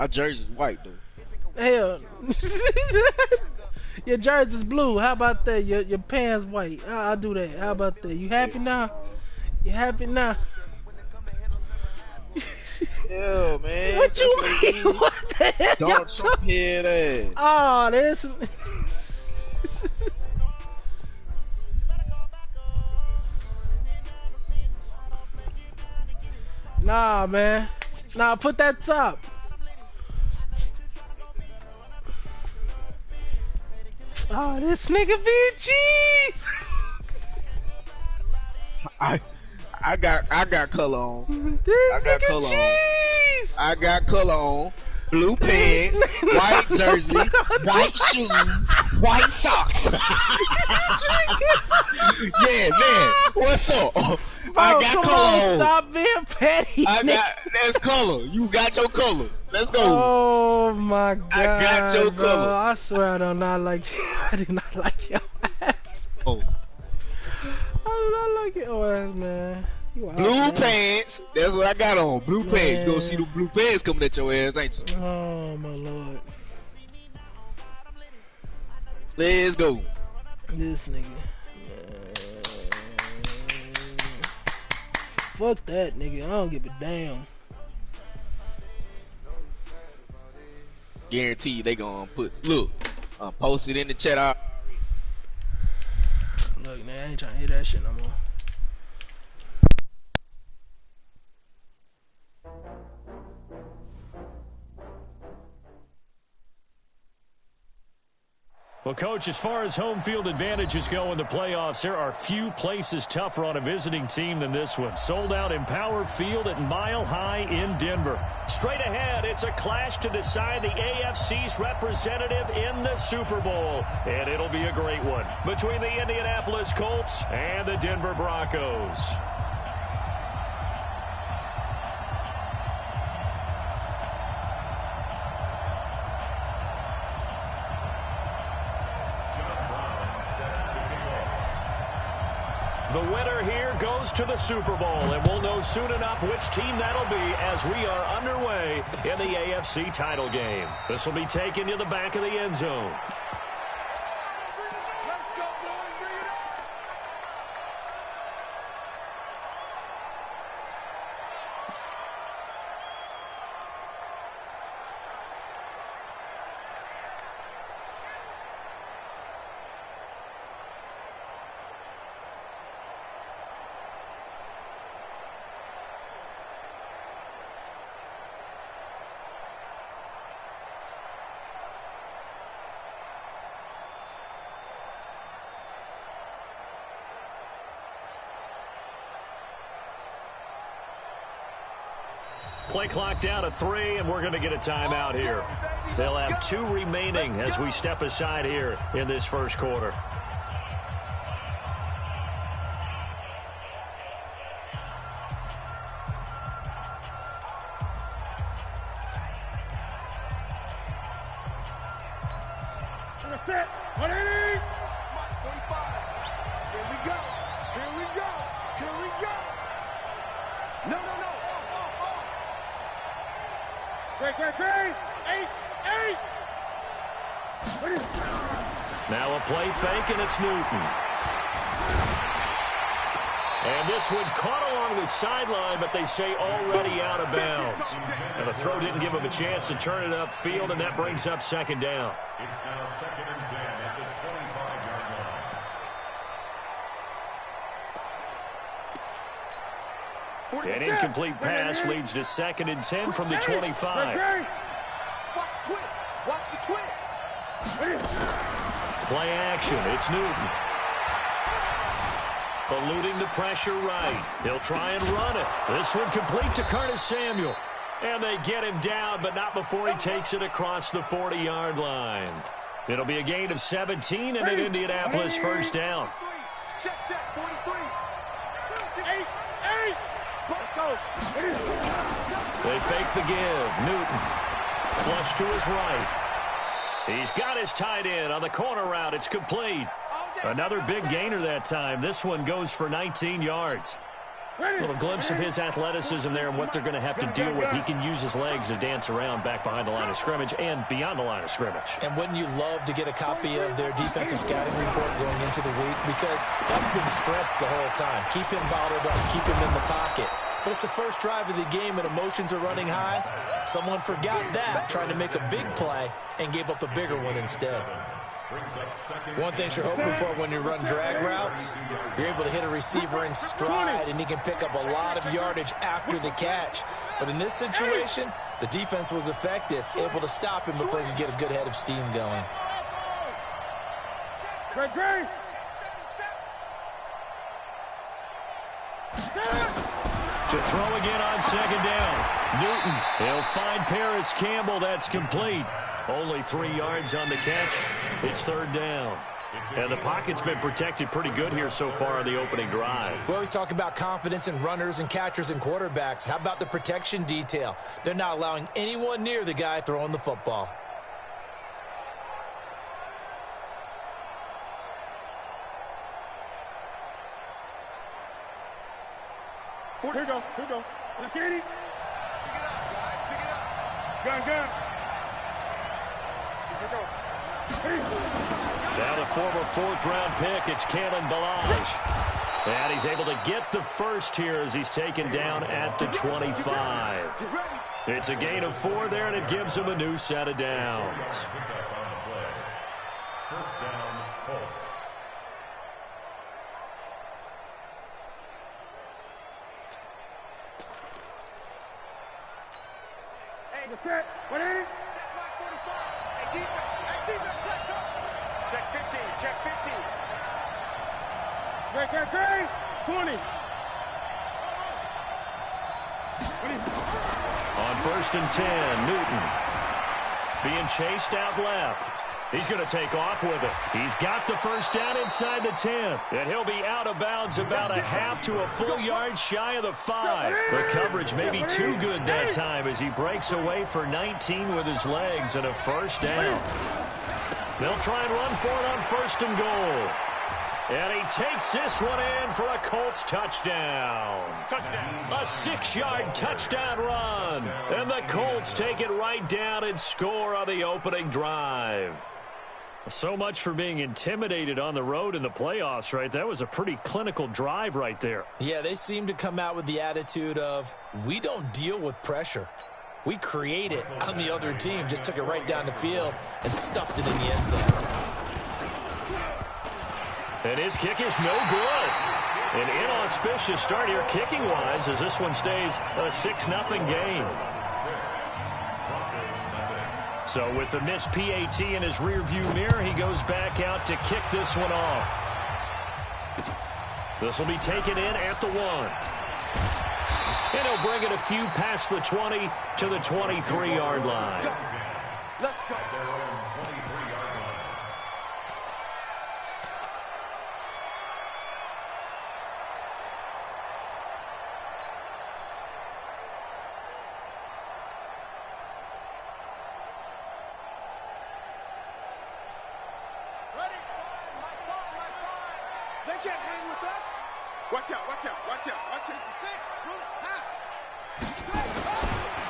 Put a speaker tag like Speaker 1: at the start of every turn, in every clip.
Speaker 1: Our jersey's white though.
Speaker 2: Hell, your jersey's blue. How about that? Your pants white. I'll do that. How about that? You happy now? You happy now?
Speaker 1: Yeah, man.
Speaker 2: What
Speaker 1: That's
Speaker 2: you
Speaker 1: what it
Speaker 2: mean?
Speaker 1: is.
Speaker 2: What the hell? Y'all
Speaker 1: Donald Trump head ass.
Speaker 2: Oh, this. Nah, man. Nah, put that top. Oh, this nigga being cheese.
Speaker 1: I I got color on. I
Speaker 2: This
Speaker 1: got
Speaker 2: nigga
Speaker 1: color on.
Speaker 2: cheese.
Speaker 1: I got color on. Blue
Speaker 2: This
Speaker 1: pants, white jersey, white shoes, white socks. Yeah, man. What's up? I
Speaker 2: Bro,
Speaker 1: got
Speaker 2: come
Speaker 1: color
Speaker 2: on,
Speaker 1: on.
Speaker 2: stop being petty.
Speaker 1: I
Speaker 2: Nigga.
Speaker 1: got that's color. You got your color. Let's go.
Speaker 2: Oh my god,
Speaker 1: I got your
Speaker 2: bro.
Speaker 1: color.
Speaker 2: I swear I do not like you. I do not like your ass.
Speaker 1: Oh.
Speaker 2: I do not like your ass, man. You out,
Speaker 1: Blue
Speaker 2: man.
Speaker 1: pants. That's what I got on. Blue pants. You gonna see the blue pants coming at your ass, ain't you?
Speaker 2: Oh my lord.
Speaker 1: Let's go.
Speaker 2: This nigga. Fuck that nigga. I don't give a damn.
Speaker 1: Guarantee you they gonna put look. Post it in the chat out.
Speaker 2: Look, man, I ain't trying to hear that shit no more.
Speaker 3: Well, Coach, as far as home field advantages go in the playoffs, there are few places tougher on a visiting team than this one. Sold out Empower Field at Mile High in Denver. Straight ahead, it's a clash to decide the AFC's representative in the Super Bowl. And it'll be a great one between the Indianapolis Colts and the Denver Broncos. The winner here goes to the Super Bowl, and we'll know soon enough which team that'll be as we are underway in the AFC title game. This will be taken to the back of the end zone. Play clock down to 3, and we're going to get a timeout here. They'll have 2 remaining as we step aside here in this first quarter. Now a play fake, and it's Newton. And this one caught along the sideline, but they say already out of bounds. And the throw didn't give him a chance to turn it upfield, and that brings up second down.
Speaker 4: It's now 2nd and 10 at the 25-yard line.
Speaker 3: An incomplete pass leads to 2nd and 10 from the 25.
Speaker 5: Watch the twist.
Speaker 3: Play action. It's Newton. Eluding the pressure right. He'll try and run it. This one complete to Curtis Samuel. And they get him down, but not before he takes it across the 40-yard line. It'll be a gain of 17 and an Indianapolis first down.
Speaker 5: Check, 43. 8. Let's go.
Speaker 3: They fake the give. Newton. Flush to his right. He's got his tight end on the corner route. It's complete. Another big gainer that time. This one goes for 19 yards. A little glimpse of his athleticism there and what they're going to have to deal with. He can use his legs to dance around back behind the line of scrimmage and beyond the line of scrimmage.
Speaker 6: And wouldn't you love to get a copy of their defensive scouting report going into the week? Because that's been stressed the whole time. Keep him bottled up. Keep him in the pocket. But it's the first drive of the game and emotions are running high. Someone forgot that, trying to make a big play, and gave up a bigger one instead. One thing you're hoping for when you run drag routes, you're able to hit a receiver in stride, and he can pick up a lot of yardage after the catch. But in this situation, the defense was effective, able to stop him before he could get a good head of steam going.
Speaker 5: Great.
Speaker 3: To throw again on second down. Newton, he'll find Paris Campbell. That's complete. Only 3 yards on the catch. It's third down. And the pocket's been protected pretty good here so far on the opening drive.
Speaker 6: We always talk about confidence in runners and catchers and quarterbacks. How about the protection detail? They're not allowing anyone near the guy throwing the football.
Speaker 5: Here we go. Let's get it. Pick it up, guys. Pick it up. Gun. Here we go.
Speaker 3: Now the former 4th-round pick, it's Kalen Ballage. And he's able to get the first here as he's taken down at the 25. It's a gain of 4 there, and it gives him a new set of downs.
Speaker 4: First down, Colts.
Speaker 5: Set. What is it? Hey, defense, let's go. Check 15. Great. 20.
Speaker 3: On 1st and 10, Newton being chased out left. He's going to take off with it. He's got the first down inside the 10. And he'll be out of bounds about a half to a full yard shy of the 5. The coverage may be too good that time as he breaks away for 19 with his legs and a first down. They'll try and run for it on 1st and goal. And he takes this one in for a Colts touchdown. A 6-yard touchdown run. And the Colts take it right down and score on the opening drive. So much for being intimidated on the road in the playoffs, right? That was a pretty clinical drive right there.
Speaker 6: Yeah, they seem to come out with the attitude of, we don't deal with pressure. We create it on the other team. Just took it right down the field and stuffed it in the end zone.
Speaker 3: And his kick is no good. An inauspicious start here kicking-wise as this one stays a 6-0 game. So with the missed PAT in his rearview mirror, he goes back out to kick this one off. This will be taken in at the 1. And he'll bring it a few past the 20 to the 23-yard line.
Speaker 5: Let's go. They can't hang with us. Watch out.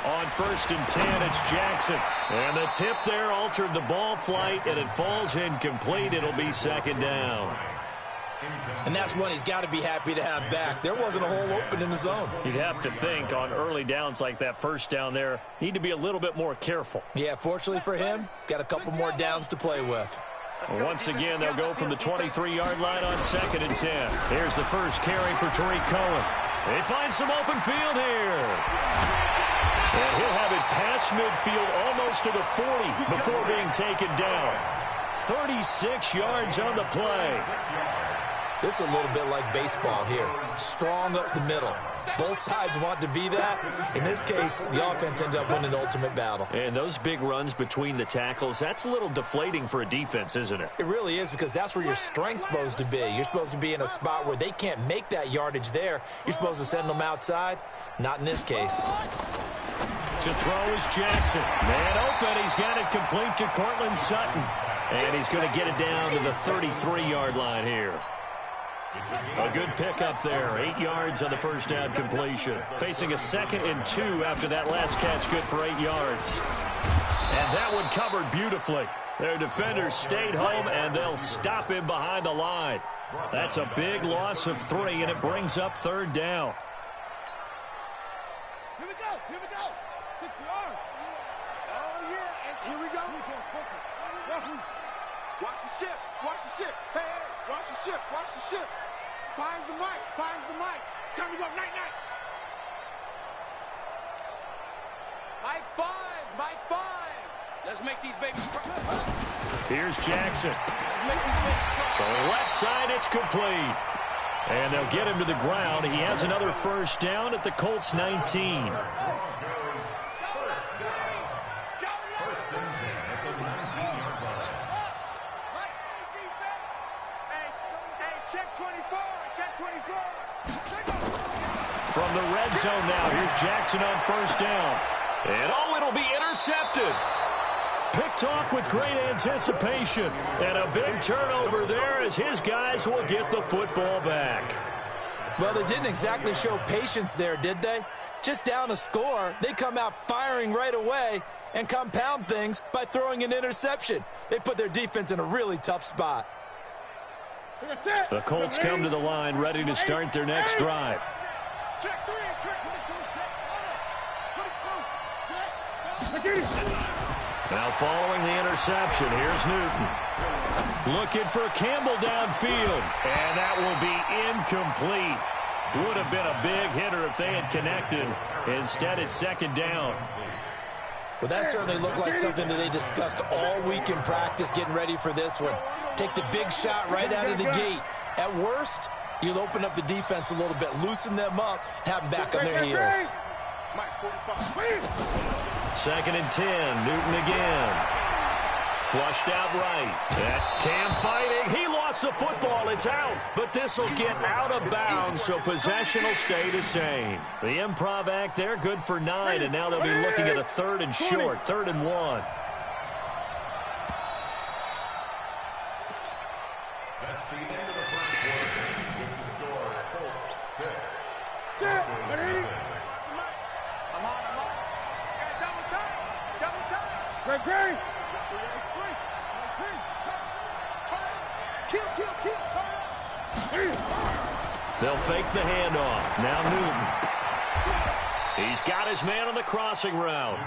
Speaker 3: On 1st and 10, it's Jackson. And the tip there altered the ball flight, and it falls incomplete. It'll be 2nd down.
Speaker 6: And that's one he's got to be happy to have back. There wasn't a hole open in the zone.
Speaker 3: You'd have to think on early downs like that first down there, need to be a little bit more careful.
Speaker 6: Yeah, fortunately for him, got a couple more downs to play with.
Speaker 3: Once again, they'll go from the 23-yard line on 2nd and 10. Here's the first carry for Tariq Cohen. They find some open field here. And he'll have it past midfield almost to the 40 before being taken down. 36 yards on the play.
Speaker 6: This is a little bit like baseball here. Strong up the middle. Both sides want to be that. In this case, the offense ended up winning the ultimate battle.
Speaker 3: And those big runs between the tackles, that's a little deflating for a defense, isn't it?
Speaker 6: It really is, because that's where your strength's supposed to be. You're supposed to be in a spot where they can't make that yardage there. You're supposed to send them outside. Not in this case.
Speaker 3: To throw is Jackson. Man open. He's got it complete to Cortland Sutton. And he's going to get it down to the 33-yard line here. A good pickup there. 8 yards on the first down completion. Facing a 2nd and 2 after that last catch, good for 8 yards. And that one covered beautifully. Their defenders stayed home, and they'll stop him behind the line. That's a big loss of 3, and it brings up 3rd down.
Speaker 5: Here we go. Here we go. 6 yards. Oh, yeah. And here we go. Watch the ship. Watch the ship. Hey, hey. Watch the ship. Watch the ship. Finds the mic. Finds the mic. Time to go. Night, night. Mike 5. Mike 5. Let's make these babies cry.
Speaker 3: Here's Jackson. So left side, it's complete. And they'll get him to the ground. He has another first down at the Colts 19. From the red zone now, here's Jackson on first down. And oh, it'll be intercepted. Picked off with great anticipation. And a big turnover there as his guys will get the football back.
Speaker 6: Well, they didn't exactly show patience there, did they? Just down a score, they come out firing right away and compound things by throwing an interception. They put their defense in a really tough spot.
Speaker 3: The Colts come to the line ready to start their next drive.
Speaker 5: Check 3, check 22,
Speaker 3: Now following the interception, here's Newton. Looking for Campbell downfield. And that will be incomplete. Would have been a big hitter if they had connected. Instead, it's 2nd down.
Speaker 6: Well, that certainly looked like something that they discussed all week in practice getting ready for this one. Take the big shot right out of the gate. At worst, you'll open up the defense a little bit, loosen them up, have them back on their heels.
Speaker 3: 2nd and 10. Newton again. Flushed out right. That Cam fighting. He lost the football. It's out. But this will get out of bounds, so possession will stay the same. The improv act there, good for 9, and now they'll be looking at a 3rd and short, 3rd and 1.
Speaker 4: That's the end of the first quarter. With the score, Colts 6.
Speaker 5: I'm on. Double time. Great. Kill.
Speaker 3: They'll fake the handoff. Now Newton. He's got his man on the crossing route.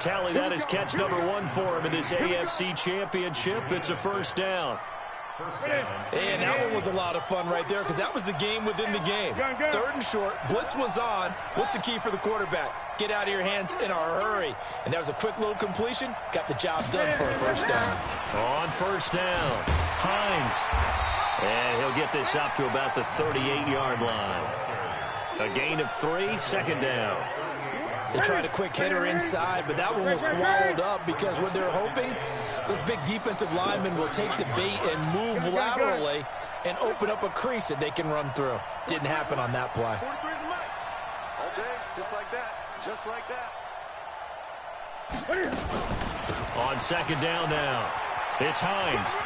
Speaker 3: Tally that is catch number 1 for him in this AFC Championship. It's a first down.
Speaker 6: And that one was a lot of fun right there because that was the game within the game. 3rd and short, blitz was on. What's the key for the quarterback? Get out of your hands in a hurry. And that was a quick little completion. Got the job done for a first down.
Speaker 3: On first down, Hines. And he'll get this up to about the 38-yard line. A gain of 3, 2nd down.
Speaker 6: They tried a quick hitter inside, but that one was swallowed up because what they're hoping, those big defensive linemen will take the bait and move laterally and open up a crease that they can run through. Didn't happen on that play.
Speaker 5: All day, just like that.
Speaker 3: On 2nd down now, it's Hines.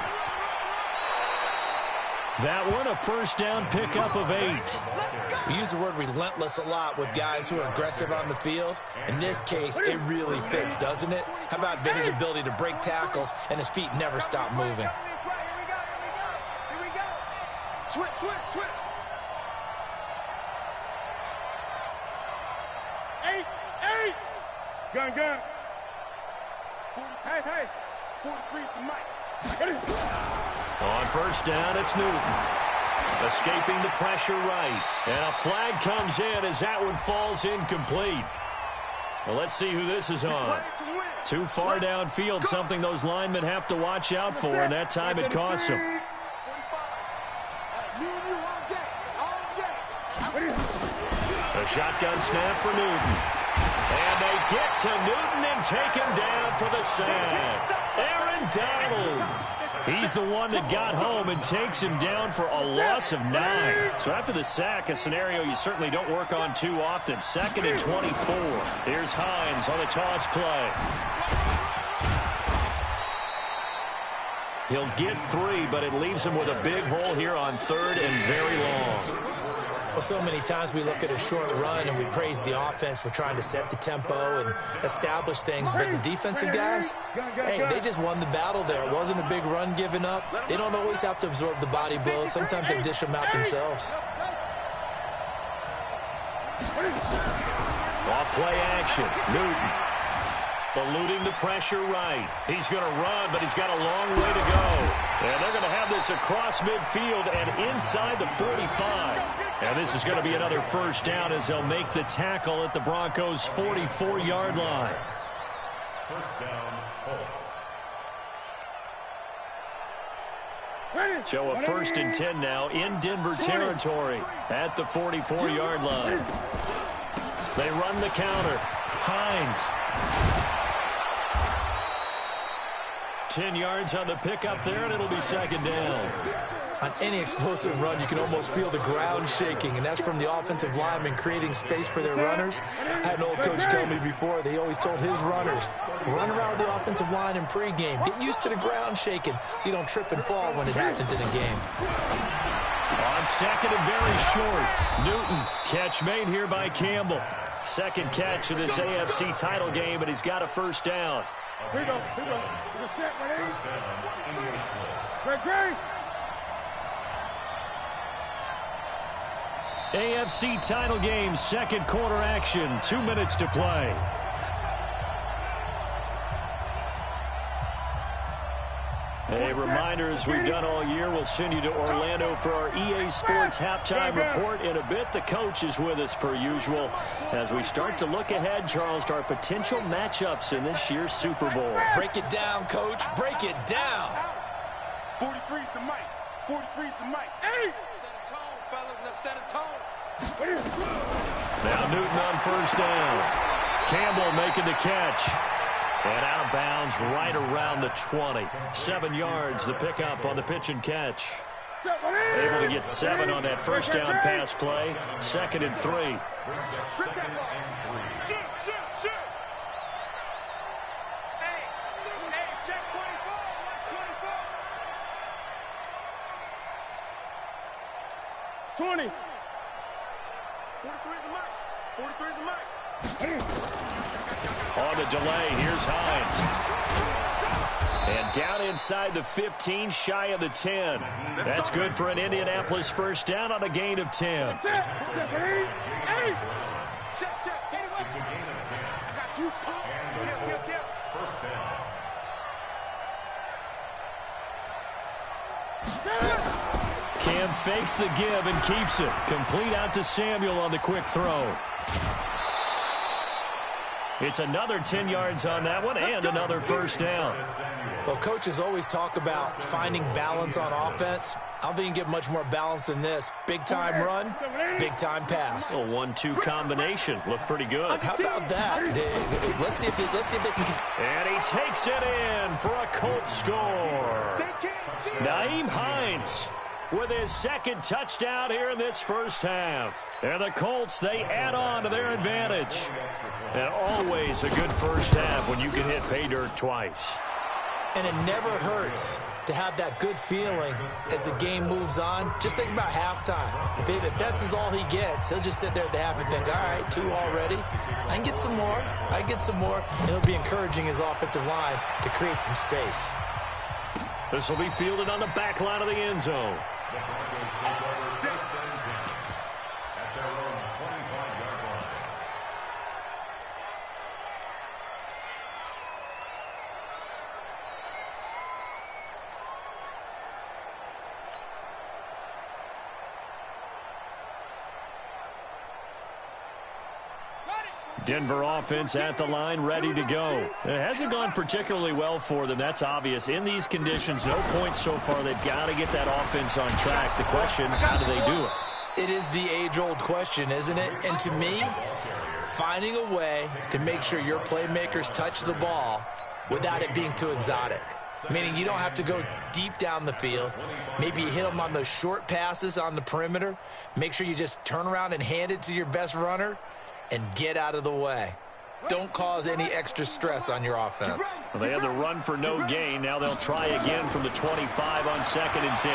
Speaker 3: That one a first down pickup of 8.
Speaker 6: We use the word relentless a lot with guys who are aggressive on the field. In this case, it really fits, doesn't it? How about his ability to break tackles and his feet never stop moving?
Speaker 5: Here we go. Switch. Eight. Gun. Hey. 43 is the mic.
Speaker 3: On first down, it's Newton. Escaping the pressure right. And a flag comes in as that one falls incomplete. Well, let's see who this is on. Too far downfield, something those linemen have to watch out for, and that time it costs them. A shotgun snap for Newton. And they get to Newton and take him down for the sack. Aaron Donald. He's the one that got home and takes him down for a loss of 9. So after the sack, a scenario you certainly don't work on too often. 2nd and 24. Here's Hines on the toss play. He'll get 3, but it leaves him with a big hole here on 3rd and very long.
Speaker 6: Well, so many times we look at a short run and we praise the offense for trying to set the tempo and establish things, but the defensive guys, hey, they just won the battle there. It wasn't a big run given up. They don't always have to absorb the body blows. Sometimes they dish them out themselves.
Speaker 3: Off play action. Newton eluding the pressure right. He's going to run, but he's got a long way to go. And they're going to have this across midfield and inside the 45. And this is going to be another first down as they'll make the tackle at the Broncos' 44-yard line.
Speaker 4: First down, Colts.
Speaker 3: So a 1st and 10 now in Denver territory at the 44-yard line. They run the counter. Hines. 10 yards on the pickup there, and it'll be 2nd down.
Speaker 6: On any explosive run, you can almost feel the ground shaking, and that's from the offensive linemen creating space for their runners. I had an old coach tell me before, they always told his runners, run around the offensive line in pregame. Get used to the ground shaking so you don't trip and fall when it happens in a game.
Speaker 3: On 2nd and very short, Newton. Catch made here by Campbell. 2nd catch of this AFC title game, and he's got a 1st down.
Speaker 5: Here we go. Here we go. Great.
Speaker 3: AFC title game, 2nd quarter action. 2 minutes to play. A reminder, as we've done all year, we'll send you to Orlando for our EA Sports halftime report. In a bit, the coach is with us per usual as we start to look ahead, Charles, to our potential matchups in this year's Super Bowl.
Speaker 6: Break it down, Coach. Break it down.
Speaker 5: 43's the mic. 43's the mic. Hey! Set a tone, fellas. Let's set a tone.
Speaker 3: Now Newton on 1st down. Campbell making the catch. And out of bounds right around the 20. 7 yards, the pickup on the pitch and catch. Able to get 7 on that 1st down pass play. 2nd and 3.
Speaker 5: Check 24. Watch 24. 20. 43's the mic. 43's the mic.
Speaker 3: On the delay, here's Hines. And down inside the 15, shy of the 10. That's good for an Indianapolis 1st down on a gain of 10. Cam fakes the give and keeps it. Complete out to Samuel on the quick throw. It's another 10 yards on that one and another 1st down.
Speaker 6: Well, coaches always talk about finding balance on offense. I don't think you can get much more balance than this. Big-time run, big-time pass.
Speaker 3: A 1-2 combination. Looked pretty good.
Speaker 6: How about that? Let's see if they can...
Speaker 3: And he takes it in for a Colts score. Nyheim Hines with his 2nd touchdown here in this 1st half. And the Colts, they add on to their advantage. And always a good 1st half when you can hit pay dirt twice.
Speaker 6: And it never hurts to have that good feeling as the game moves on. Just think about halftime. If that's all he gets, he'll just sit there at the half and think, all right, 2 already. I can get some more. And it'll be encouraging his offensive line to create some space.
Speaker 3: This will be fielded on the back line of the end zone. Denver offense at the line, ready to go. It hasn't gone particularly well for them. That's obvious. In these conditions, no points so far. They've got to get that offense on track. The question, how do they do it?
Speaker 6: It is the age-old question, isn't it? And to me, finding a way to make sure your playmakers touch the ball without it being too exotic. Meaning you don't have to go deep down the field. Maybe you hit them on those short passes on the perimeter. Make sure you just turn around and hand it to your best runner and get out of the way. Don't cause any extra stress on your offense.
Speaker 3: Well, they had the run for no gain. Now they'll try again from the 25 on 2nd and 10.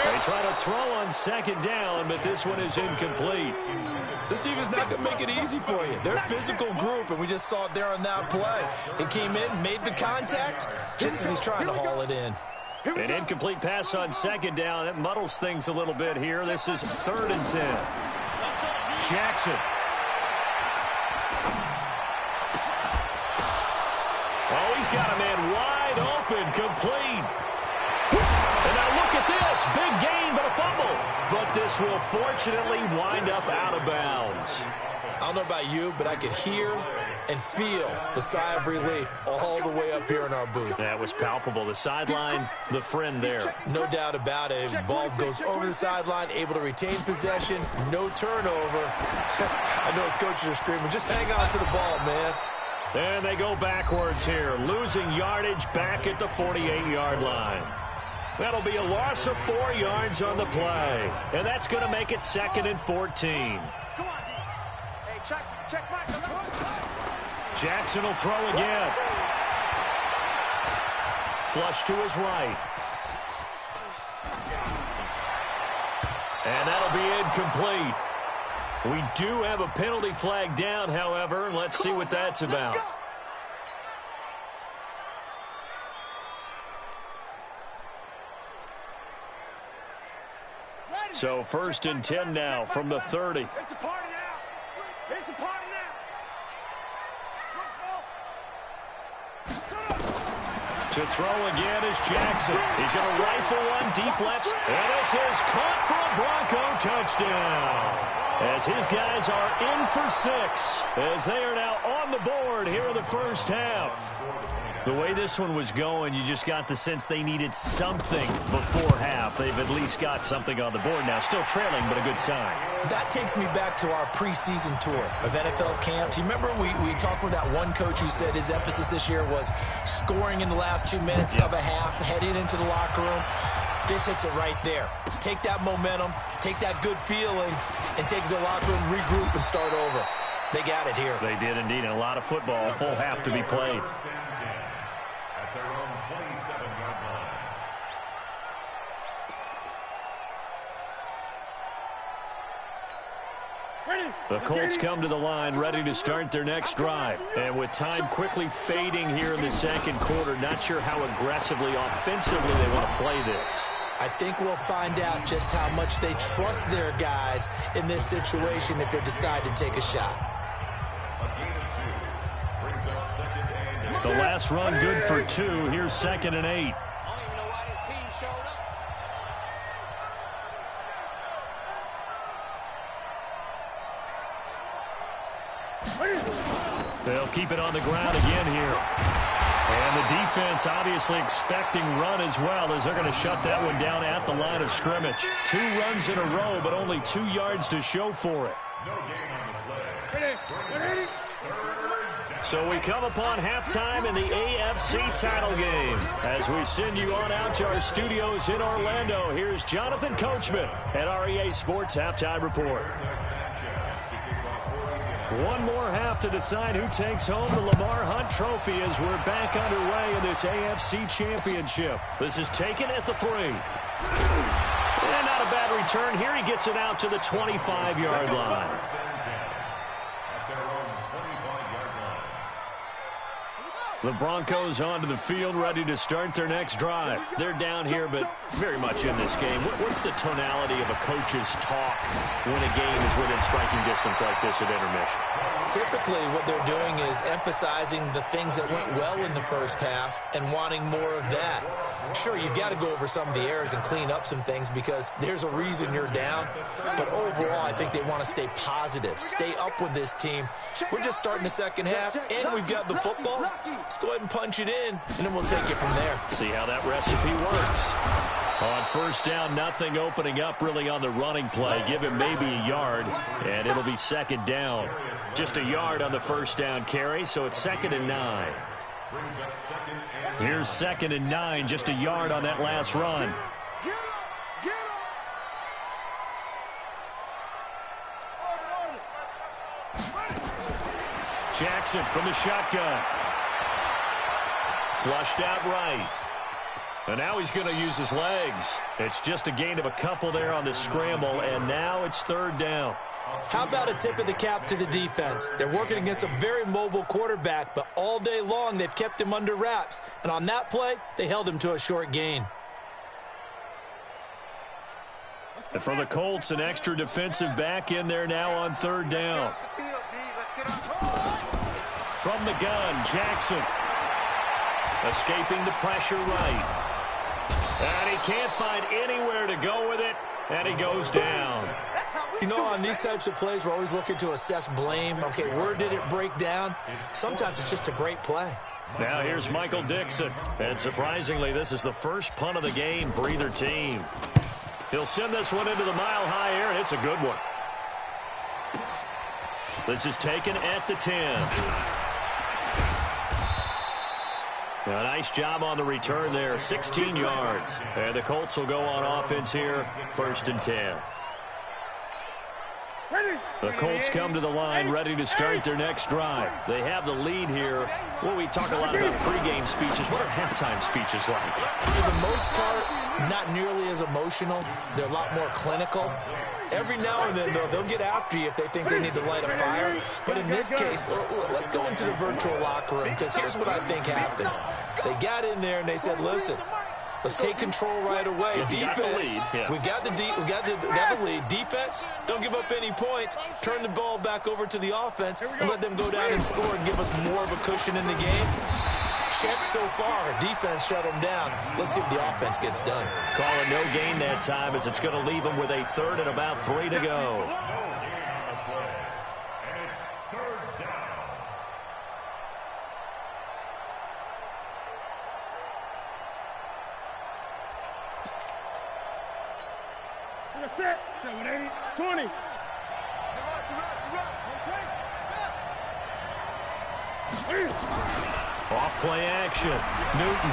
Speaker 3: They try to throw on 2nd down, but this one is incomplete.
Speaker 6: This team is not going to make it easy for you. They're a physical group, and we just saw it there on that play. He came in, made the contact, just as he's trying to haul it in.
Speaker 3: An incomplete pass on 2nd down. That muddles things a little bit here. This is 3rd and 10. Jackson. Oh, he's got a man wide open, complete. And now look at this. Big gain, but a fumble. But this will fortunately wind up out of bounds.
Speaker 6: I don't know about you, but I could hear and feel the sigh of relief all the way up here in our booth.
Speaker 3: That was palpable. The sideline, the friend there.
Speaker 6: No doubt about it. Ball goes over the sideline, able to retain possession, no turnover. I know his coaches are screaming, just hang on to the ball, man.
Speaker 3: And they go backwards here, losing yardage back at the 48-yard line. That'll be a loss of 4 yards on the play. And that's going to make it 2nd and 14. Jackson will throw again. Flush to his right. And that'll be incomplete. We do have a penalty flag down, however, and let's see what that's about. So 1st and 10 now from the 30.
Speaker 5: It's a party now. It's a party now.
Speaker 3: To throw again is Jackson. He's going to rifle one deep left. And this is caught for a Bronco touchdown. As his guys are in for 6. As they are now on the board here in the first half. The way this one was going, you just got the sense they needed something before half. They've at least got something on the board now. Still trailing, but a good sign.
Speaker 6: That takes me back to our preseason tour of NFL camps. You remember we talked with that one coach who said his emphasis this year was scoring in the last 2 minutes of a half, heading into the locker room. This hits it right there. Take that momentum, take that good feeling, and take it to the locker room, regroup, and start over. They got it here.
Speaker 3: They did indeed. And a lot of football, full half to be played.
Speaker 4: At their own 27-yard line.
Speaker 3: The Colts come to the line ready to start their next drive. And with time quickly fading here in the second quarter, not sure how aggressively, offensively they want to play this.
Speaker 6: I think we'll find out just how much they trust their guys in this situation if they decide to take a shot.
Speaker 3: The last run good for 2. Here's 2nd and 8. They'll keep it on the ground again here. And the defense obviously expecting run as well, as they're going to shut that one down at the line of scrimmage. 2 runs in a row, but only 2 yards to show for it. So we come upon halftime in the AFC title game. As we send you on out to our studios in Orlando, here's Jonathan Coachman at REA Sports Halftime Report. One more half to decide who takes home the Lamar Hunt Trophy as we're back underway in this AFC Championship. This is taken at the 3. And not a bad return here. He gets it out to the 25-yard line. The Broncos onto the field, ready to start their next drive. They're down here, but very much in this game. What's the tonality of a coach's talk when a game is within striking distance like this at intermission?
Speaker 6: Typically, what they're doing is emphasizing the things that went well in the first half and wanting more of that. Sure, you've got to go over some of the errors and clean up some things because there's a reason you're down. But overall, I think they want to stay positive, stay up with this team. We're just starting the second half, and we've got the football. Let's go ahead and punch it in, and then we'll take it from there.
Speaker 3: See how that recipe works. On first down, nothing opening up really on the running play. Give him maybe a yard, and it'll be 2nd down. Just a yard on the first down carry, so it's 2nd and 9. Here's 2nd and 9, just a yard on that last run. Jackson from the shotgun. Flushed out right. And now he's going to use his legs. It's just a gain of a couple there on this scramble, and now it's third down.
Speaker 6: How about a tip of the cap to the defense? They're working against a very mobile quarterback, but all day long they've kept him under wraps. And on that play, they held him to a short gain.
Speaker 3: And for the Colts, an extra defensive back in there now on third down. From the gun, Jackson. Escaping the pressure right. And he can't find anywhere to go with it, and he goes down.
Speaker 6: You know, on these types of plays, we're always looking to assess blame. Okay, where did it break down? Sometimes it's just a great play.
Speaker 3: Now here's Michael Dixon. And surprisingly, this is the first punt of the game for either team. He'll send this one into the mile-high air, and it's a good one. This is taken at the 10. A nice job on the return there, 16 yards. And the Colts will go on offense here, 1st and 10. The Colts come to the line ready to start their next drive. They have the lead here. Well, we talk a lot about pregame speeches. What are halftime speeches like?
Speaker 6: For the most part, not nearly as emotional. They're a lot more clinical. Every now and then, though, they'll get after you if they think they need to light a fire. But in this case, let's go into the virtual locker room, because here's what I think happened. They got in there and they said, listen, let's take control right away. Defense, we got the lead. Defense, don't give up any points. Turn the ball back over to the offense and let them go down and score and give us more of a cushion in the game. Check so far. Defense shut them down. Let's see if the offense gets done.
Speaker 3: Call it no gain that time, as it's going to leave them with a third and about 3 to go.
Speaker 4: It's third down.
Speaker 5: That's it. 780. 20.
Speaker 3: Off play action. Newton.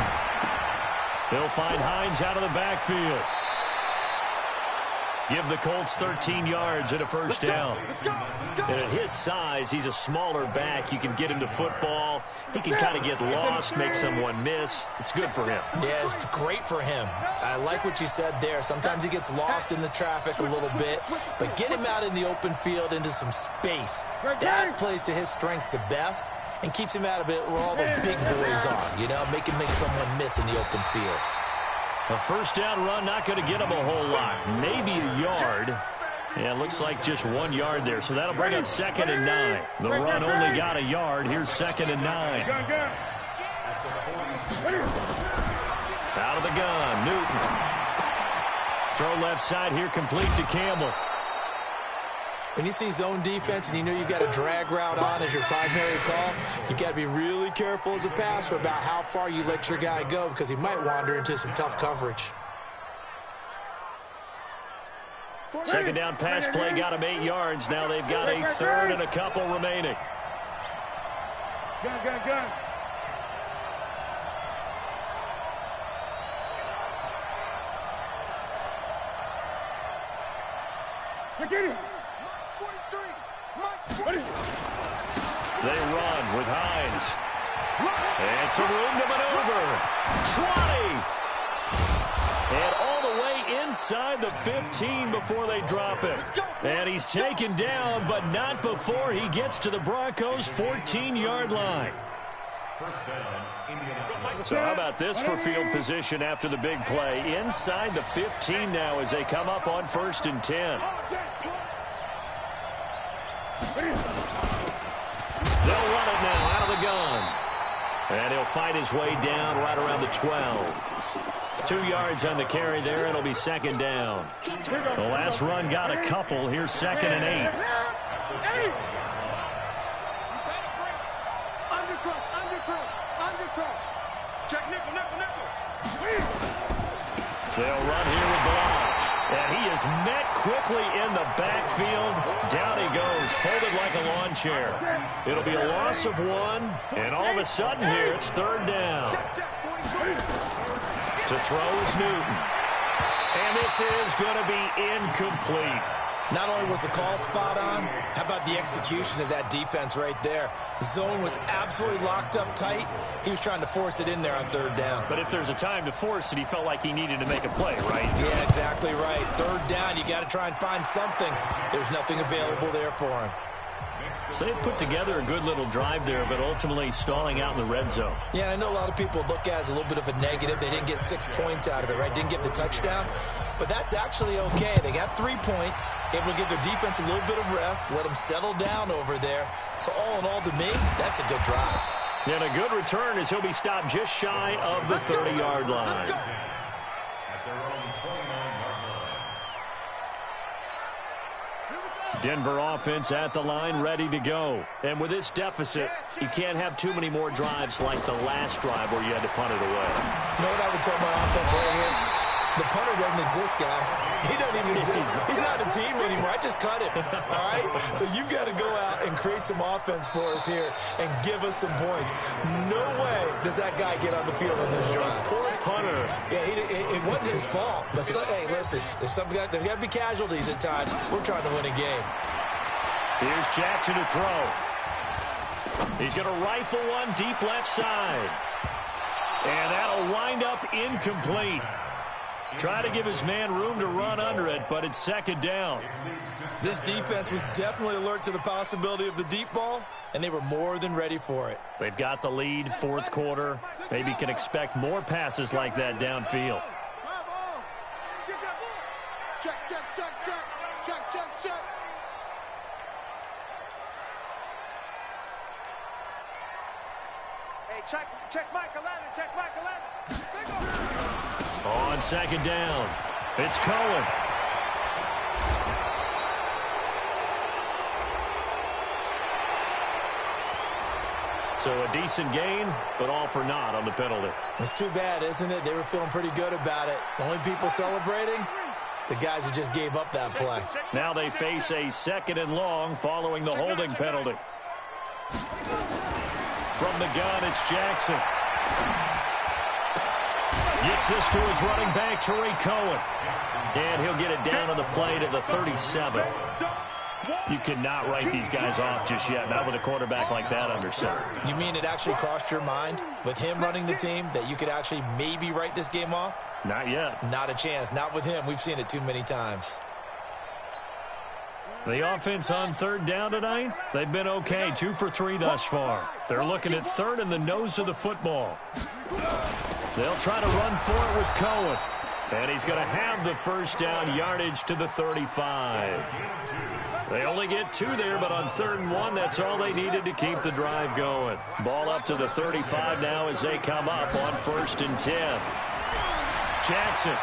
Speaker 3: He'll find Hines out of the backfield. Give the Colts 13 yards and a first down. And at his size, he's a smaller back. You can get him to football. He can kind of get lost, make someone miss. It's good for him.
Speaker 6: Yeah, it's great for him. I like what you said there. Sometimes he gets lost in the traffic a little bit, but get him out in the open field into some space. That plays to his strengths the best and keeps him out of it where all the big boys are, you know, make someone miss in the open field.
Speaker 3: A first down run, not going to get him a whole lot. Maybe a yard. Yeah, it looks like just 1 yard there, so that'll bring up 2nd and 9. The run only got a yard. Here's 2nd and 9. Out of the gun, Newton. Throw left side here, complete to Campbell.
Speaker 6: When you see zone defense and you know you've got a drag route on as your primary call, you got to be really careful as a passer about how far you let your guy go, because he might wander into some tough coverage.
Speaker 3: Second down pass play got him 8 yards. Now they've got a third and a couple remaining.
Speaker 5: Gun. Get it.
Speaker 3: They run with Hines. And some room to maneuver. 20. And all the way inside the 15 before they drop him. And he's taken down, but not before he gets to the Broncos' 14-yard line. So how about this for field position after the big play? Inside the 15 now as they come up on 1st and 10. They'll run it now out of the gun. And he'll fight his way down right around the 12. 2 yards on the carry there. It'll be 2nd down. The last run got a couple. Here's 2nd and 8. They'll run here with Blanche. And he is met quickly in the backfield. Down he goes, folded like a lawn chair. It'll be a loss of 1. And all of a sudden here, it's 3rd down. To throw is Newton. And this is going to be incomplete.
Speaker 6: Not only was the call spot on, how about the execution of that defense right there? The zone was absolutely locked up tight. He was trying to force it in there on third down.
Speaker 3: But if there's a time to force it, he felt like he needed to make a play, right?
Speaker 6: Yeah, exactly right. Third down, you got to try and find something. There's nothing available there for him.
Speaker 3: So they put together a good little drive there, but ultimately stalling out in the red zone.
Speaker 6: Yeah, I know a lot of people look at it as a little bit of a negative. They didn't get 6 points out of it, right? Didn't get the touchdown. But that's actually okay. They got 3 points, able to give their defense a little bit of rest, let them settle down over there. So all in all, to me, that's a good drive.
Speaker 3: And a good return as he'll be stopped just shy of the 30-yard line. Denver offense at the line, ready to go. And with this deficit, you can't have too many more drives like the last drive where you had to punt it away.
Speaker 6: You know what I would tell my offense right here? The punter doesn't exist, guys. He doesn't even exist. He's not a team anymore. I just cut him, all right? So you've got to go out and create some offense for us here and give us some points. No way does that guy get on the field on this drive.
Speaker 3: Poor punter.
Speaker 6: Yeah, it wasn't his fault. But, hey, listen, there's got to be casualties at times. We're trying to win a game.
Speaker 3: Here's Jackson to throw. He's going to rifle one deep left side. And that'll wind up incomplete. Try to give his man room to run under it, but it's second down.
Speaker 6: This defense was definitely alert to the possibility of the deep ball, and they were more than ready for it.
Speaker 3: They've got the lead, fourth quarter. Maybe can expect more passes like that downfield.
Speaker 5: Check, check, check, check, check, check, check. Hey, check Mike 11, check Mike 11.
Speaker 3: On second down, it's Cohen. So a decent gain, but all for naught on the penalty.
Speaker 6: It's too bad, isn't it? They were feeling pretty good about it. The only people celebrating, the guys who just gave up that play.
Speaker 3: Now they face a second and long following the holding penalty. From the gun, it's Jackson. Gets this to his running back, Tariq Cohen. And he'll get it down on the play to the 37. You cannot write these guys off just yet, not with a quarterback like that under center.
Speaker 6: You mean it actually crossed your mind with him running the team that you could actually maybe write this game off?
Speaker 3: Not yet.
Speaker 6: Not a chance. Not with him. We've seen it too many times.
Speaker 3: The offense on third down tonight, they've been okay, 2 for 3 thus far. They're looking at third in the nose of the football. They'll try to run for it with Cohen. And he's going to have the first down, yardage to the 35. They only get 2 there, but on 3rd and 1, that's all they needed to keep the drive going. Ball up to the 35 now as they come up on 1st and 10. Jackson.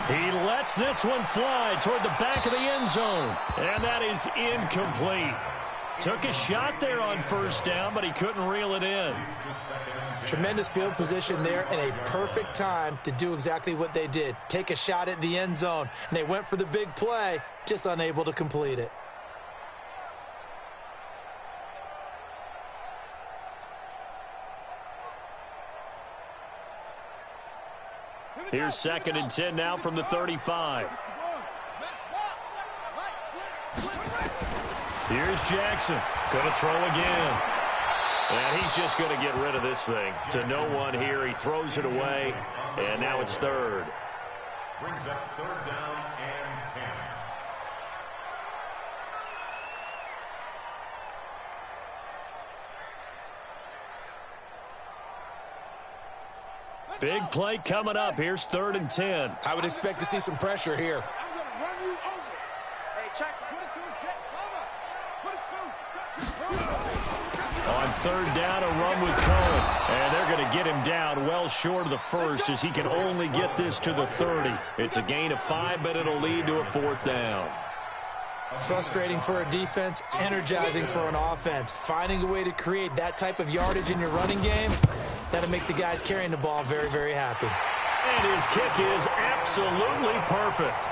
Speaker 3: He lets this one fly toward the back of the end zone. And that is incomplete. Took a shot there on 1st down, but he couldn't reel it in.
Speaker 6: Tremendous field position there and a perfect time to do exactly what they did. Take a shot at the end zone. And they went for the big play, just unable to complete it.
Speaker 3: Here's 2nd and 10 now from the 35. Here's Jackson. Going to throw again. And he's just going to get rid of this thing. To no one here. He throws it away. And now it's 3rd.
Speaker 4: Brings up 3rd down and 10.
Speaker 3: Big play coming up. Here's 3rd and 10.
Speaker 6: I would expect to see some pressure here.
Speaker 5: I'm going to run you over. Hey, check. 22, jet cover. 22.
Speaker 3: On 3rd down, a run with Cohen. And they're going to get him down well short of the 1st as he can only get this to the 30. It's a gain of 5, but it'll lead to a 4th down.
Speaker 6: Frustrating for a defense, energizing for an offense. Finding a way to create that type of yardage in your running game, that'll make the guys carrying the ball very, very happy.
Speaker 3: And his kick is absolutely perfect.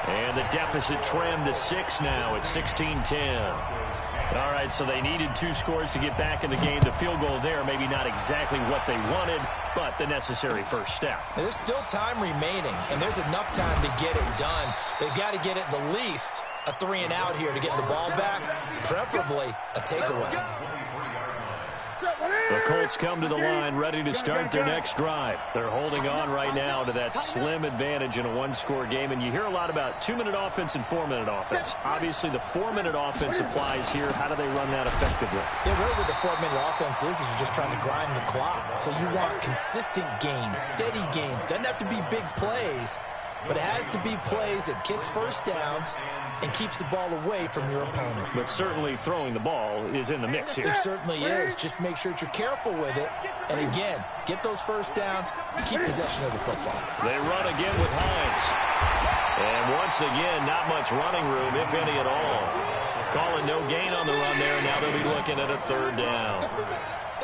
Speaker 3: And the deficit trimmed to 6 now at 16-10. All right, so they needed 2 scores to get back in the game. The field goal there, maybe not exactly what they wanted, but the necessary first step.
Speaker 6: There's still time remaining, and there's enough time to get it done. They've got to get at the least a 3-and-out here to get the ball back, preferably a takeaway.
Speaker 3: The Colts come to the line ready to start their next drive. They're holding on right now to that slim advantage in a 1-score game, and you hear a lot about 2-minute offense and 4-minute offense. Obviously, the 4-minute offense applies here. How do they run that effectively?
Speaker 6: Yeah, really what the 4-minute offense is you're just trying to grind the clock. So you want consistent gains, steady gains. Doesn't have to be big plays, but it has to be plays that gets first downs and keeps the ball away from your opponent.
Speaker 3: But certainly throwing the ball is in the mix here.
Speaker 6: It certainly is. Just make sure that you're careful with it. And again, get those first downs, keep possession of the football.
Speaker 3: They run again with Hines. And once again, not much running room, if any at all. Calling no gain on the run there. Now they'll be looking at a 3rd down.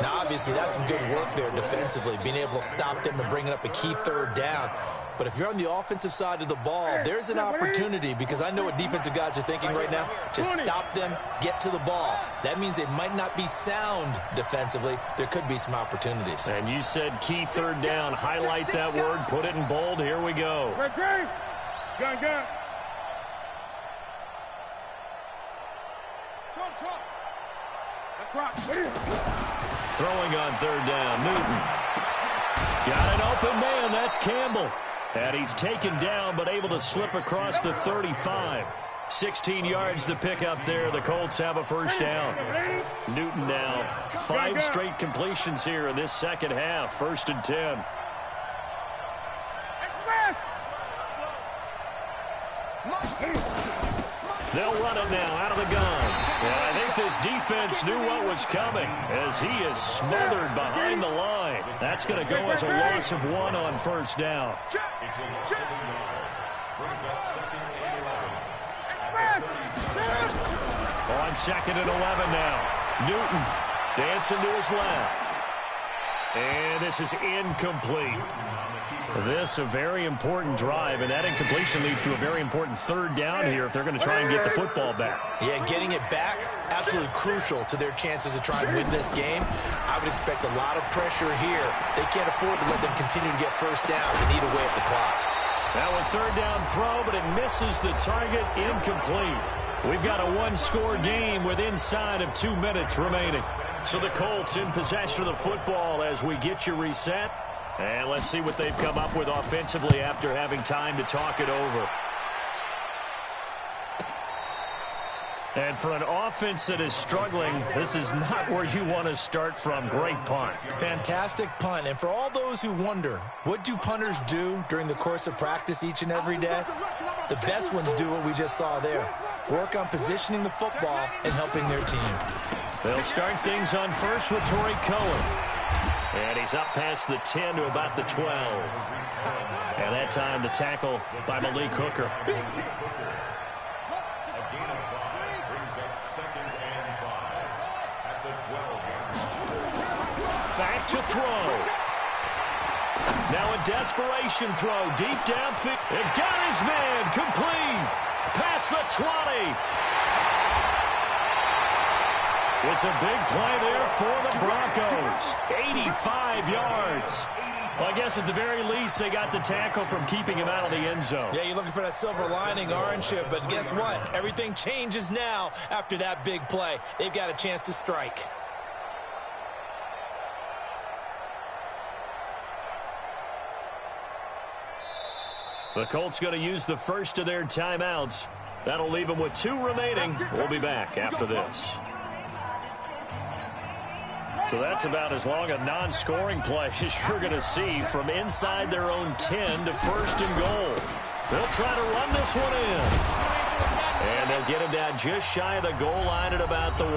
Speaker 6: Now, obviously, that's some good work there defensively, being able to stop them and bringing up a key 3rd down. But if you're on the offensive side of the ball, there's an opportunity, because I know what defensive guys are thinking right now. Just stop them, get to the ball. That means they might not be sound defensively. There could be some opportunities.
Speaker 3: And you said key 3rd down. Highlight that word, put it in bold. Here we go.
Speaker 5: Gun.
Speaker 3: Throwing on 3rd down, Newton. Got an open man, that's Campbell. And he's taken down, but able to slip across the 35. 16 yards to pick up there. The Colts have a first down. Newton now 5 straight completions here in this second half. 1st and 10. They'll run it now out of the gun. And I think this defense knew what was coming as he is smothered behind the line. That's going to go as a loss of 1 on 1st down. On 2nd and 11 now. Newton dancing to his left. And this is incomplete. This a very important drive, and that incompletion leads to a very important 3rd down here if they're going to try and get the football back.
Speaker 6: Yeah, getting it back, absolutely crucial to their chances of trying to win this game. I would expect a lot of pressure here. They can't afford to let them continue to get first downs and eat away at the clock.
Speaker 3: Now a 3rd down throw, but it misses the target, incomplete. We've got a 1-score game with inside of 2 minutes remaining. So the Colts in possession of the football as we get you reset. And let's see what they've come up with offensively after having time to talk it over. And for an offense that is struggling, this is not where you want to start from. Great punt.
Speaker 6: Fantastic punt. And for all those who wonder, what do punters do during the course of practice each and every day? The best ones do what we just saw there. Work on positioning the football and helping their team.
Speaker 3: They'll start things on first with Torrey Cohen. And he's up past the 10 to about the 12. And that time the tackle by Malik Hooker. Back to throw. Now a desperation throw deep downfield. It got his man complete. Past the 20. It's a big play there for the Broncos. 85 yards. Well, I guess at the very least they got the tackle from keeping him out of the end zone.
Speaker 6: Yeah, you're looking for that silver lining, aren't you? But guess what? Everything changes now after that big play. They've got a chance to strike.
Speaker 3: The Colts going to use the first of their timeouts. That'll leave them with 2 remaining. We'll be back after this. So that's about as long a non-scoring play as you're going to see from inside their own 10 to 1st and goal. They'll try to run this one in. And they'll get it down just shy of the goal line at about the 1.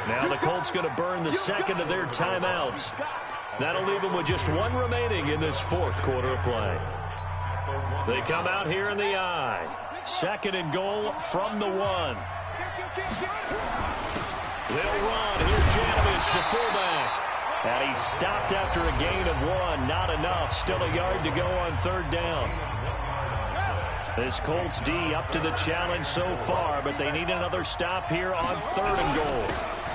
Speaker 3: Now the Colts going to burn the second of their timeouts. That'll leave them with just 1 remaining in this 4th quarter of play. They come out here in the I. 2nd and goal from the 1. They'll run. Here's Janovich, the fullback. And he's stopped after a gain of 1. Not enough. Still a yard to go on 3rd down. This Colts D up to the challenge so far, but they need another stop here on 3rd and goal.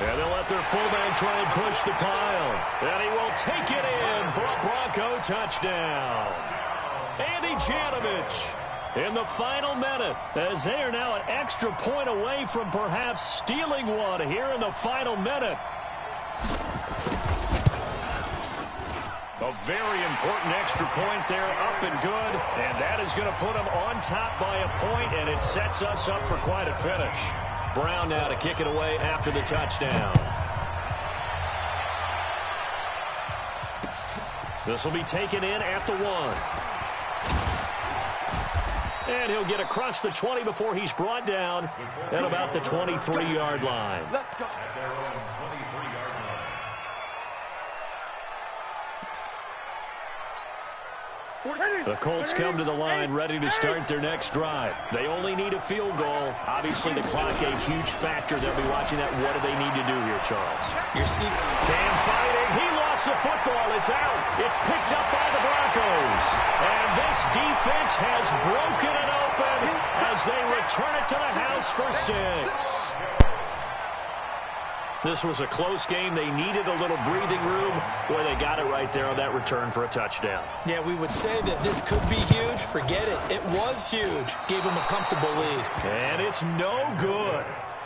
Speaker 3: And they'll let their fullback try and push the pile. And he will take it in for a Bronco touchdown. Andy Janovich in the final minute, as they are now an extra point away from perhaps stealing one here in the final minute. A very important extra point there, up and good, and that is going to put them on top by a point, and it sets us up for quite a finish. Brown now to kick it away after the touchdown. This will be taken in at the 1. And he'll get across the 20 before he's brought down at about the 23-yard line.
Speaker 4: Let's go. At their own 23-yard line.
Speaker 3: The Colts come to the line ready to start their next drive. They only need a field goal. Obviously, the clock a huge factor. They'll be watching that. What do they need to do here, Charles? Cam fighting. He lost the football. It's out. It's picked up by the Broncos. And this defense has broken it open as they return it to the house for 6. This was a close game. They needed a little breathing room. Boy, they got it right there on that return for a touchdown.
Speaker 6: Yeah, we would say that this could be huge. Forget it. It was huge. Gave him a comfortable lead.
Speaker 3: And it's no good.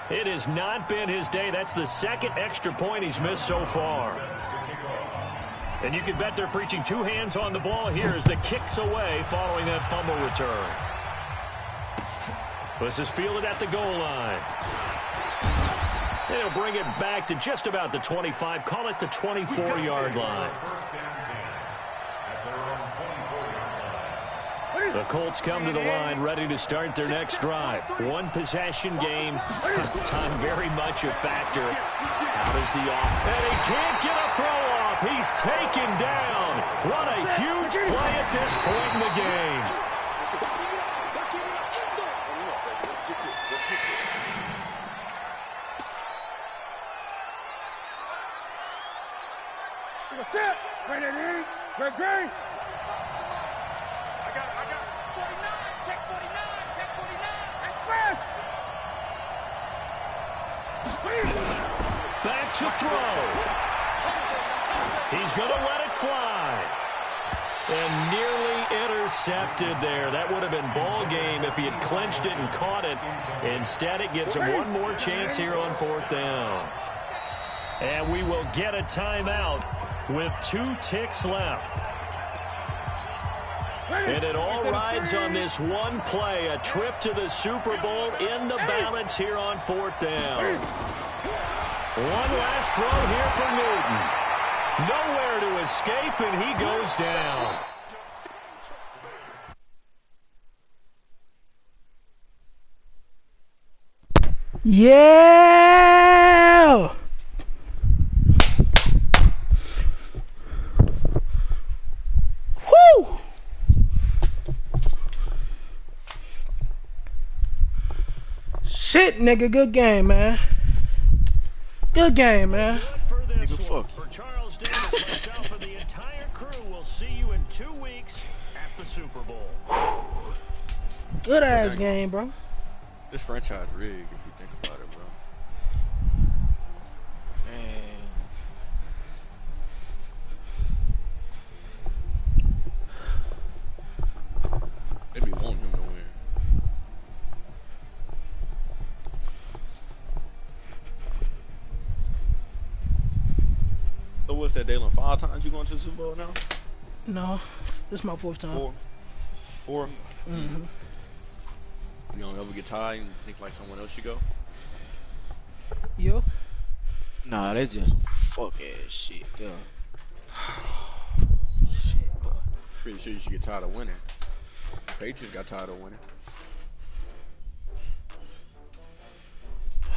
Speaker 3: It has not been his day. That's the second extra point he's missed so far. And you can bet they're preaching 2 hands on the ball here as the kick's away following that fumble return. This is fielded at the goal line. They'll bring it back to just about the 25. Call it the 24-yard line. The Colts come to the line ready to start their next drive. 1 possession game. Time very much a factor. How does the off? And he can't get a throw off. He's taken down. What a huge play at this point in the game.
Speaker 5: Sit. Right in. Great. I got it. 49. Check 49.
Speaker 3: Back to throw. He's going to let it fly. And nearly intercepted there. That would have been ball game if he had clinched it and caught it. Instead, it gives him one more chance here on 4th down. And we will get a timeout with 2 ticks left. And it all rides on this one play, a trip to the Super Bowl in the balance here on 4th down. One last throw here for Newton. Nowhere to escape, and he goes down.
Speaker 2: Yeah! Woo! Shit, nigga, good game, man. Good game, man.
Speaker 1: Nigga, fuck.
Speaker 3: For Charles Davis, myself, and the entire crew, we'll see you in 2 weeks at the Super Bowl.
Speaker 2: Good ass game, bro.
Speaker 1: This franchise rigged, if you think about it, bro. Man. They be wanting him to win. So what's that, Dalen? 5 times you going to the Super Bowl now?
Speaker 2: No, this is my 4th time.
Speaker 1: 4?
Speaker 2: Mm-hmm.
Speaker 1: You don't ever get tired and think like someone else should go?
Speaker 2: You?
Speaker 7: Nah, that's just fuck ass shit, God.
Speaker 2: Shit, boy.
Speaker 1: Pretty sure you should get tired of winning. Patriots got tired of winning.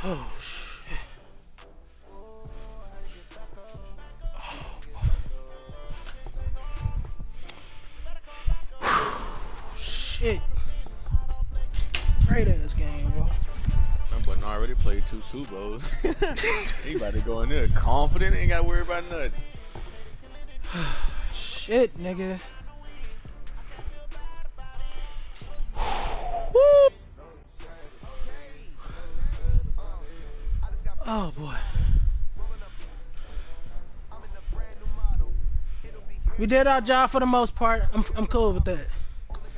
Speaker 2: Oh, shit. Shit. Great ass game, bro.
Speaker 1: That boy already played 2 Super Bowls. He about to go in there confident, ain't got to worry about nothing.
Speaker 2: Shit, nigga. Oh boy. We did our job for the most part. I'm cool with that.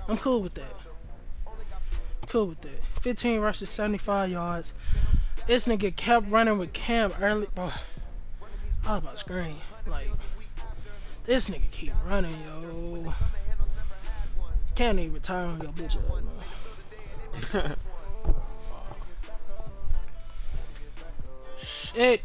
Speaker 2: I'm cool with that. Cool with that. 15 rushes, 75 yards. This nigga kept running with Cam early. Bro, I was about to scream. Like, this nigga keep running, yo. Can't even retire on your bitch ass, man. Shit.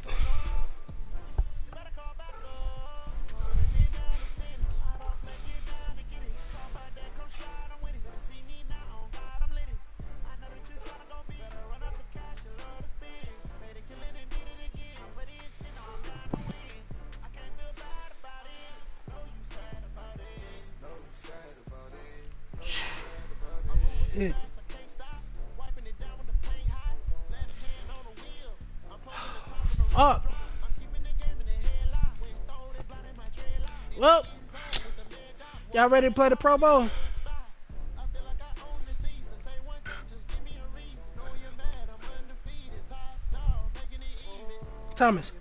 Speaker 2: Shit. Fuck. Well, y'all ready to play the Pro Bowl? Thomas.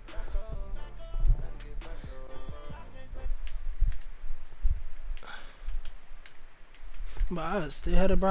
Speaker 2: But I still had a